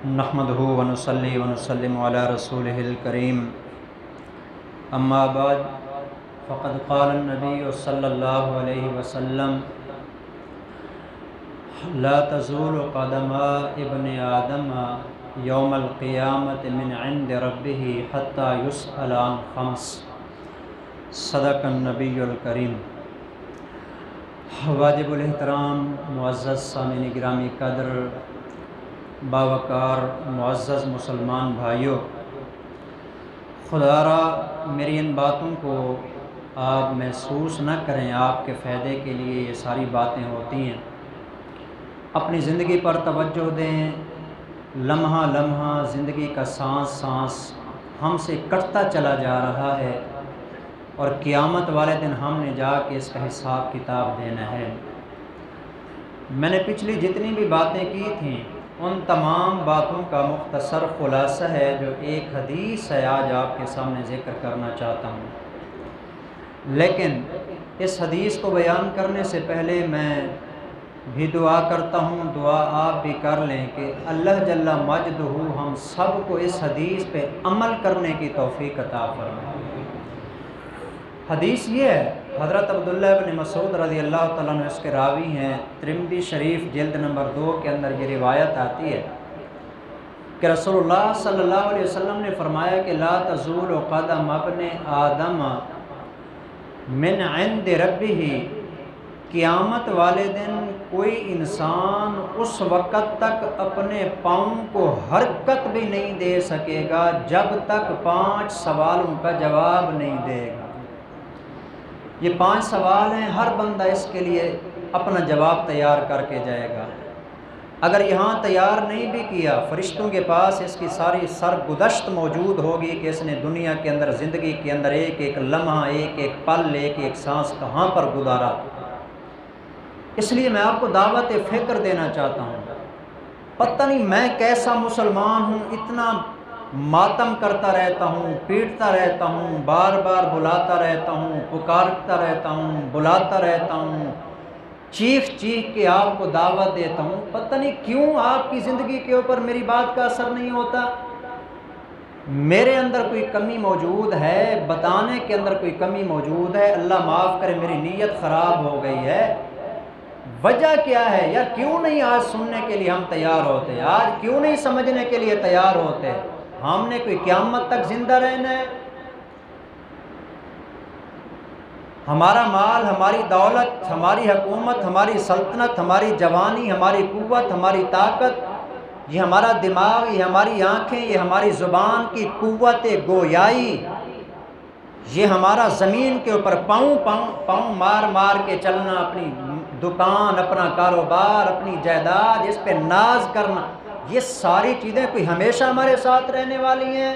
نحمدہ ونصلی ونسلم علی رسولہ الکریم اما بعد فقد قال النبی صلی اللہ علیہ وسلم لا تزول قدم ابن آدم یوم القیامت من عند ربہ حتی یسأل عن خمس۔ صدق النبی الکریم۔ واجب الاحترام معزز سامعین گرامی قدر باوقار معزز مسلمان بھائیوں، خدا را میری ان باتوں کو آپ محسوس نہ کریں، آپ کے فائدے کے لیے یہ ساری باتیں ہوتی ہیں۔ اپنی زندگی پر توجہ دیں، لمحہ لمحہ زندگی کا سانس سانس ہم سے کٹتا چلا جا رہا ہے اور قیامت والے دن ہم نے جا کے اس کا حساب کتاب دینا ہے۔ میں نے پچھلی جتنی بھی باتیں کی تھیں ان تمام باتوں کا مختصر خلاصہ ہے جو ایک حدیث ہے، آج آپ کے سامنے ذکر کرنا چاہتا ہوں۔ لیکن اس حدیث کو بیان کرنے سے پہلے میں بھی دعا کرتا ہوں، دعا آپ بھی کر لیں کہ اللہ جل مجدہ ہم سب کو اس حدیث پہ عمل کرنے کی توفیق عطا فرمائے۔ حدیث یہ ہے، حضرت عبداللہ ابن مسعود رضی اللہ تعالیٰ عنہ اس کے راوی ہیں، ترمذی شریف جلد نمبر 2 کے اندر یہ روایت آتی ہے کہ رسول اللہ صلی اللہ علیہ وسلم نے فرمایا کہ لا تزول قدم ابن آدم من عند ربہ، قیامت والے دن کوئی انسان اس وقت تک اپنے پاؤں کو حرکت بھی نہیں دے سکے گا جب تک 5 سوالوں کا جواب نہیں دے گا۔ یہ 5 سوال ہیں، ہر بندہ اس کے لیے اپنا جواب تیار کر کے جائے گا۔ اگر یہاں تیار نہیں بھی کیا، فرشتوں کے پاس اس کی ساری سرگزشت موجود ہوگی کہ اس نے دنیا کے اندر، زندگی کے اندر ایک ایک لمحہ، ایک ایک پل، ایک ایک سانس کہاں پر گزارا۔ اس لیے میں آپ کو دعوت فکر دینا چاہتا ہوں۔ پتہ نہیں میں کیسا مسلمان ہوں، اتنا ماتم کرتا رہتا ہوں، پیٹتا رہتا ہوں، بار بار بلاتا رہتا ہوں، پکارتا رہتا ہوں، بلاتا رہتا ہوں، چیخ چیخ کے آپ کو دعوت دیتا ہوں، پتہ نہیں کیوں آپ کی زندگی کے اوپر میری بات کا اثر نہیں ہوتا۔ میرے اندر کوئی کمی موجود ہے، بتانے کے اندر کوئی کمی موجود ہے، اللہ معاف کرے میری نیت خراب ہو گئی ہے۔ وجہ کیا ہے یار؟ کیوں نہیں آج سننے کے لیے ہم تیار ہوتے؟ آج کیوں نہیں سمجھنے کے لیے تیار ہوتے؟ ہم نے کوئی قیامت تک زندہ رہنا ہے؟ ہمارا مال، ہماری دولت، ہماری حکومت، ہماری سلطنت، ہماری جوانی، ہماری قوت، ہماری طاقت، یہ ہمارا دماغ، یہ ہماری آنکھیں، یہ ہماری زبان کی قوت گویائی، یہ ہمارا زمین کے اوپر پاؤں پاؤں پاؤں مار مار کے چلنا، اپنی دکان، اپنا کاروبار، اپنی جائیداد، اس پہ ناز کرنا، یہ ساری چیزیں کوئی ہمیشہ ہمارے ساتھ رہنے والی ہیں؟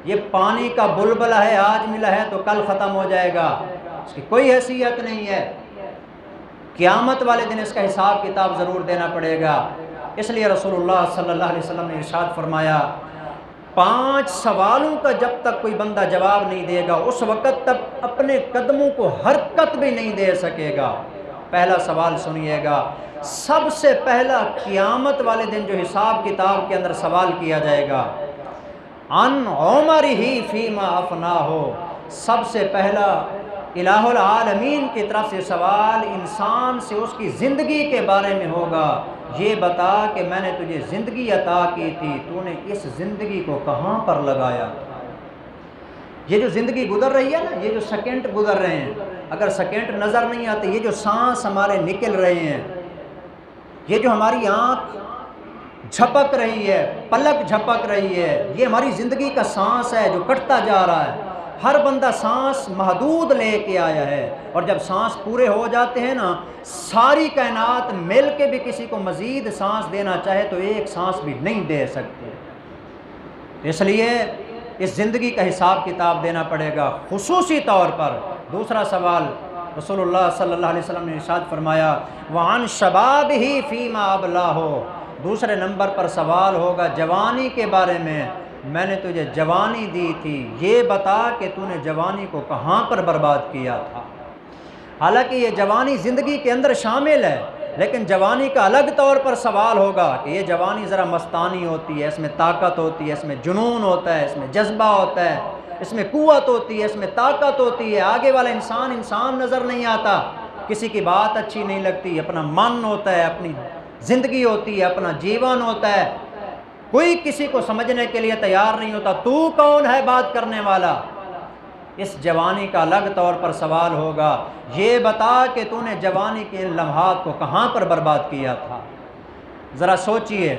یہ پانی کا بلبلہ ہے، آج ملا ہے تو کل ختم ہو جائے گا، اس کی کوئی حیثیت نہیں ہے۔ قیامت والے دن اس کا حساب کتاب ضرور دینا پڑے گا۔ اس لیے رسول اللہ صلی اللہ علیہ وسلم نے ارشاد فرمایا 5 سوالوں کا جب تک کوئی بندہ جواب نہیں دے گا اس وقت تک اپنے قدموں کو حرکت بھی نہیں دے سکے گا۔ پہلا سوال سنیے گا، سب سے پہلا قیامت والے دن جو حساب کتاب کے اندر سوال کیا جائے گا، عن عمرہ فیما افناہ، سب سے پہلا الہ العالمین کی طرف سے سوال انسان سے اس کی زندگی کے بارے میں ہوگا۔ یہ بتا کہ میں نے تجھے زندگی عطا کی تھی، تو نے اس زندگی کو کہاں پر لگایا؟ یہ جو زندگی گزر رہی ہے نا، یہ جو سیکنڈ گزر رہے ہیں، اگر سیکنڈ نظر نہیں آتے، یہ جو سانس ہمارے نکل رہے ہیں، یہ جو ہماری آنکھ جھپک رہی ہے، پلک جھپک رہی ہے، یہ ہماری زندگی کا سانس ہے جو کٹتا جا رہا ہے۔ ہر بندہ سانس محدود لے کے آیا ہے، اور جب سانس پورے ہو جاتے ہیں نا، ساری کائنات مل کے بھی کسی کو مزید سانس دینا چاہے تو ایک سانس بھی نہیں دے سکتے۔ اس لیے اس زندگی کا حساب کتاب دینا پڑے گا خصوصی طور پر۔ دوسرا سوال رسول اللہ صلی اللہ علیہ وسلم نے ارشاد فرمایا وعن شبابہ فیما ابلاہ، دوسرے نمبر پر سوال ہوگا جوانی کے بارے میں نے تجھے جوانی دی تھی، یہ بتا کہ تو نے جوانی کو کہاں پر برباد کیا تھا۔ حالانکہ یہ جوانی زندگی کے اندر شامل ہے، لیکن جوانی کا الگ طور پر سوال ہوگا کہ یہ جوانی ذرا مستانی ہوتی ہے، اس میں طاقت ہوتی ہے، اس میں جنون ہوتا ہے، اس میں جذبہ ہوتا ہے، اس میں قوت ہوتی ہے، اس میں طاقت ہوتی ہے، آگے والا انسان نظر نہیں آتا، کسی کی بات اچھی نہیں لگتی، اپنا من ہوتا ہے، اپنی زندگی ہوتی ہے، اپنا جیون ہوتا ہے، کوئی کسی کو سمجھنے کے لیے تیار نہیں ہوتا، تو کون ہے بات کرنے والا؟ اس جوانی کا الگ طور پر سوال ہوگا، یہ بتا کہ تو نے جوانی کے ان لمحات کو کہاں پر برباد کیا تھا؟ ذرا سوچئے،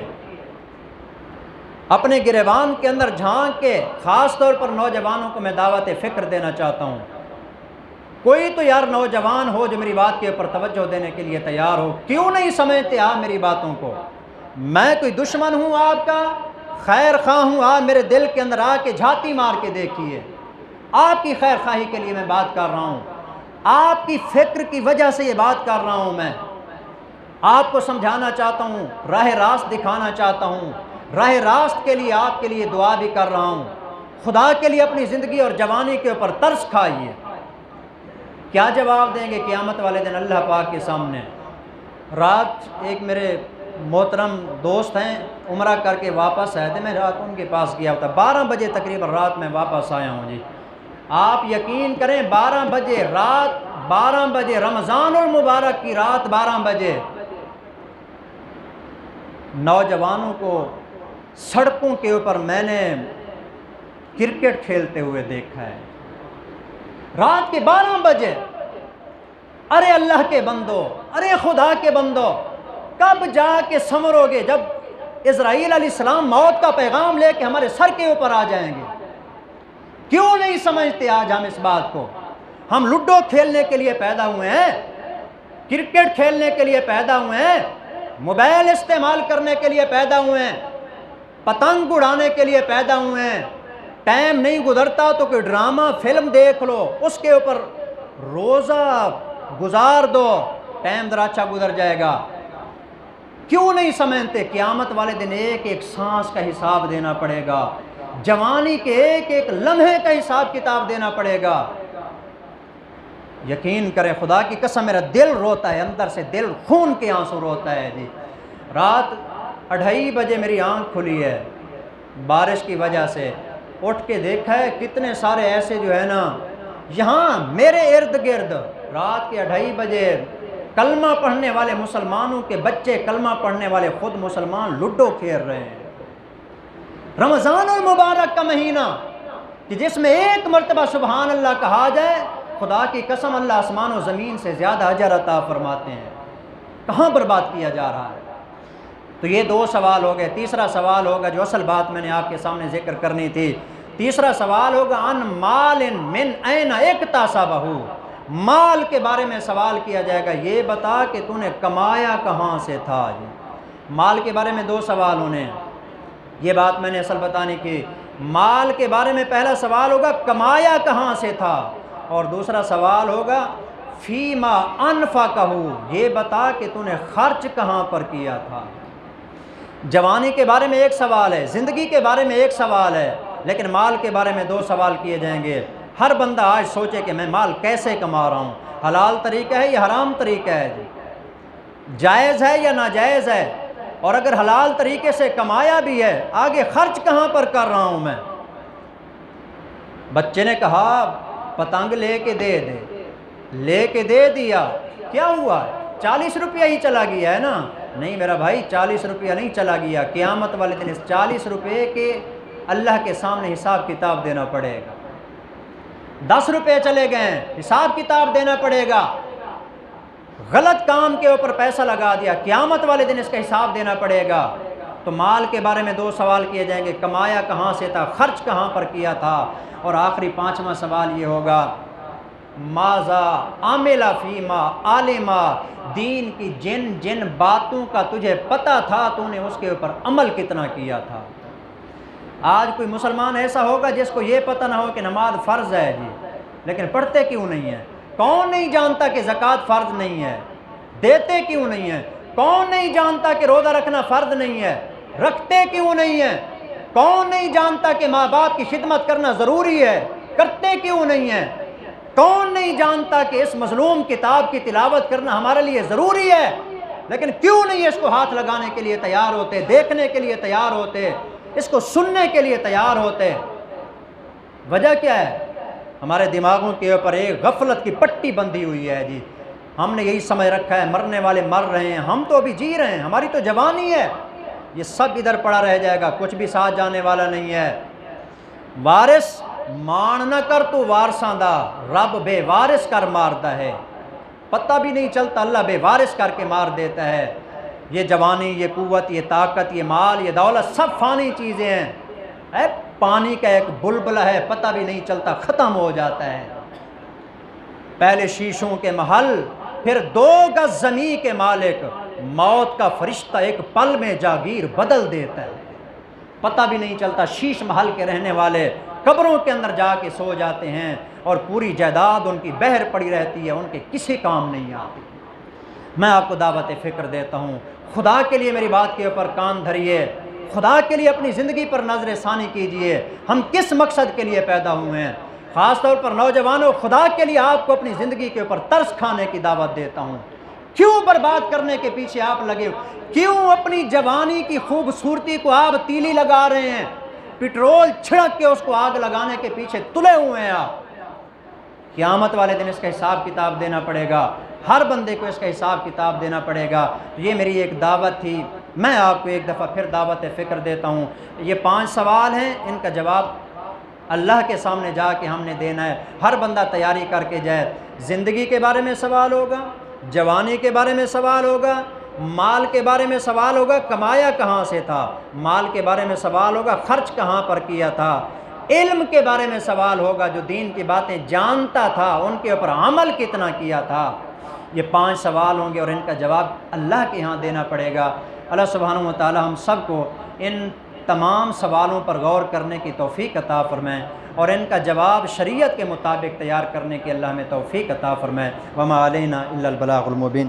اپنے گریبان کے اندر جھانک کے، خاص طور پر نوجوانوں کو میں دعوت فکر دینا چاہتا ہوں، کوئی تو یار نوجوان ہو جو میری بات کے اوپر توجہ دینے کے لیے تیار ہو، کیوں نہیں سمجھتے آپ میری باتوں کو؟ میں کوئی دشمن ہوں آپ کا؟ خیر خواہ ہوں؟ آپ میرے دل کے اندر آ کے جھاتی مار کے دیکھیے، آپ کی خیر خواہی کے لیے میں بات کر رہا ہوں، آپ کی فکر کی وجہ سے یہ بات کر رہا ہوں، میں آپ کو سمجھانا چاہتا ہوں، راہ راست دکھانا چاہتا ہوں، راہ راست کے لیے آپ کے لیے دعا بھی کر رہا ہوں، خدا کے لیے اپنی زندگی اور جوانی کے اوپر ترس کھائیے۔ کیا جواب دیں گے قیامت والے دن اللہ پاک کے سامنے؟ رات ایک میرے محترم دوست ہیں، عمرہ کر کے واپس آئے تھے، میں رات ان کے پاس گیا ہوتا، 12 بجے تقریباً رات میں واپس آیا ہوں جی، آپ یقین کریں 12 بجے رات، 12 بجے رمضان المبارک کی رات 12 بجے نوجوانوں کو سڑکوں کے اوپر میں نے کرکٹ کھیلتے ہوئے دیکھا ہے، رات کے 12 بجے۔ ارے اللہ کے بندو، ارے خدا کے بندو، کب جا کے سنورو گے جب اسرائیل علیہ السلام موت کا پیغام لے کے ہمارے سر کے اوپر آ جائیں گے؟ کیوں نہیں سمجھتے آج ہم اس بات کو؟ ہم لوڈو کھیلنے کے لیے پیدا ہوئے ہیں، کرکٹ کھیلنے کے لیے پیدا ہوئے ہیں، موبائل استعمال کرنے کے لیے پیدا ہوئے ہیں، پتنگ اڑانے کے لیے پیدا ہوئے ہیں، ٹائم نہیں گزرتا تو کوئی ڈرامہ فلم دیکھ لو، اس کے اوپر روزہ گزار دو، ٹائم ذرا اچھا گزر جائے گا۔ کیوں نہیں سمجھتے قیامت والے دن ایک ایک سانس کا حساب دینا پڑے گا، جوانی کے ایک ایک لمحے کا حساب کتاب دینا پڑے گا؟ یقین کریں، خدا کی قسم میرا دل روتا ہے، اندر سے دل خون کے آنسو روتا ہے جی۔ رات 2:30 بجے میری آنکھ کھلی ہے بارش کی وجہ سے، اٹھ کے دیکھا ہے کتنے سارے ایسے جو ہے نا یہاں میرے ارد گرد، رات کے 2:30 بجے کلمہ پڑھنے والے مسلمانوں کے بچے، کلمہ پڑھنے والے خود مسلمان لوڈو کھیل رہے ہیں۔ رمضان المبارک کا مہینہ کہ جس میں ایک مرتبہ سبحان اللہ کہا جائے، خدا کی قسم اللہ آسمان و زمین سے زیادہ اجر عطا فرماتے ہیں، کہاں برباد کیا جا رہا ہے؟ تو یہ 2 سوال ہو گئے۔ تیسرا سوال ہوگا جو اصل بات میں نے آپ کے سامنے ذکر کرنی تھی، تیسرا سوال ہوگا ان مال من این اکتسبہ، مال کے بارے میں سوال کیا جائے گا، یہ بتا کہ تو نے کمایا کہاں سے تھا جی۔ مال کے بارے میں 2 سوال ہونے ہیں، یہ بات میں نے اصل بتانے کی۔ مال کے بارے میں پہلا سوال ہوگا کمایا کہاں سے تھا، اور دوسرا سوال ہوگا فیما انفقہ، یہ بتا کہ تو نے خرچ کہاں پر کیا تھا۔ جوانی کے بارے میں ایک سوال ہے، زندگی کے بارے میں ایک سوال ہے، لیکن مال کے بارے میں 2 سوال کیے جائیں گے۔ ہر بندہ آج سوچے کہ میں مال کیسے کما رہا ہوں، حلال طریقہ ہے یا حرام طریقہ ہے جی، جائز ہے یا ناجائز ہے، اور اگر حلال طریقے سے کمایا بھی ہے آگے خرچ کہاں پر کر رہا ہوں میں؟ بچے نے کہا پتنگ لے کے دے دے، لے کے دے دیا، کیا ہوا؟ 40 روپیہ ہی چلا گیا ہے نا؟ نہیں میرا بھائی، 40 روپیہ نہیں چلا گیا، قیامت والے دن اس 40 روپے کے اللہ کے سامنے حساب کتاب دینا پڑے گا۔ 10 روپے چلے گئے، حساب کتاب دینا پڑے گا، غلط کام کے اوپر پیسہ لگا دیا، قیامت والے دن اس کا حساب دینا پڑے گا۔ تو مال کے بارے میں 2 سوال کیے جائیں گے، کمایا کہاں سے تھا، خرچ کہاں پر کیا تھا، اور آخری 5واں سوال یہ ہوگا ماذا عمل فیما عالما، دین کی جن جن باتوں کا تجھے پتہ تھا تو نے اس کے اوپر عمل کتنا کیا تھا۔ آج کوئی مسلمان ایسا ہوگا جس کو یہ پتہ نہ ہو کہ نماز فرض ہے جی، لیکن پڑھتے کیوں نہیں ہیں؟ کون نہیں جانتا کہ زکوٰۃ فرض نہیں ہے؟ دیتے کیوں نہیں ہیں؟ کون نہیں جانتا کہ روزہ رکھنا فرض نہیں ہے؟ رکھتے کیوں نہیں ہیں؟ کون نہیں جانتا کہ ماں باپ کی خدمت کرنا ضروری ہے؟ کرتے کیوں نہیں ہیں؟ کون نہیں جانتا کہ اس مظلوم کتاب کی تلاوت کرنا ہمارے لیے ضروری ہے؟ لیکن کیوں نہیں اس کو ہاتھ لگانے کے لیے تیار ہوتے، دیکھنے کے لیے تیار ہوتے، اس کو سننے کے لیے تیار ہوتے؟ وجہ کیا ہے؟ ہمارے دماغوں کے اوپر ایک غفلت کی پٹی بندھی ہوئی ہے جی، ہم نے یہی سمجھ رکھا ہے مرنے والے مر رہے ہیں، ہم تو ابھی جی رہے ہیں، ہماری تو جوانی ہے، یہ سب ادھر پڑا رہ جائے گا، کچھ بھی ساتھ جانے والا نہیں ہے۔ وارث مان نہ کر تو وارثاں دا، رب بے وارث کر مارتا ہے، پتہ بھی نہیں چلتا اللہ بے وارث کر کے مار دیتا ہے۔ یہ جوانی، یہ قوت، یہ طاقت، یہ مال، یہ دولت سب فانی چیزیں ہیں، پانی کا ایک بلبلہ ہے، پتہ بھی نہیں چلتا، ختم ہو جاتا ہے۔ پہلے شیشوں کے محل، پھر 2 گز زمین کے مالک، موت کا فرشتہ ایک پل میں جاگیر بدل دیتا ہے، پتہ بھی نہیں چلتا۔ شیش محل کے رہنے والے قبروں کے اندر جا کے سو جاتے ہیں اور پوری جائیداد ان کی بہر پڑی رہتی ہے، ان کے کسی کام نہیں آتی۔ میں آپ کو دعوت فکر دیتا ہوں، خدا کے لیے میری بات کے اوپر کان دھریے، خدا کے لیے اپنی زندگی پر نظر ثانی کیجئے، ہم کس مقصد کے لیے پیدا ہوئے ہیں۔ خاص طور پر نوجوانوں، خدا کے لیے آپ کو اپنی زندگی کے اوپر ترس کھانے کی دعوت دیتا ہوں۔ کیوں برباد کرنے کے پیچھے آپ لگے؟ کیوں اپنی جوانی کی خوبصورتی کو آپ تیلی لگا رہے ہیں؟ پٹرول چھڑک کے اس کو آگ لگانے کے پیچھے تلے ہوئے ہیں آپ۔ قیامت والے دن اس کا حساب کتاب دینا پڑے گا، ہر بندے کو اس کا حساب کتاب دینا پڑے گا۔ یہ میری ایک دعوت تھی، میں آپ کو ایک دفعہ پھر دعوت فکر دیتا ہوں۔ یہ 5 سوال ہیں، ان کا جواب اللہ کے سامنے جا کے ہم نے دینا ہے، ہر بندہ تیاری کر کے جائے۔ زندگی کے بارے میں سوال ہوگا، جوانی کے بارے میں سوال ہوگا، مال کے بارے میں سوال ہوگا، کمایا کہاں سے تھا، مال کے بارے میں سوال ہوگا، خرچ کہاں پر کیا تھا، علم کے بارے میں سوال ہوگا، جو دین کی باتیں جانتا تھا ان کے اوپر عمل کتنا کیا تھا۔ یہ 5 سوال ہوں گے اور ان کا جواب اللہ کے ہاں دینا پڑے گا۔ اللہ سبحانہ و تعالی ہم سب کو ان تمام سوالوں پر غور کرنے کی توفیق عطا فرمائے اور ان کا جواب شریعت کے مطابق تیار کرنے کی اللہ ہمیں توفیق عطا فرمائے۔ وما علینا الا البلاغ المبین۔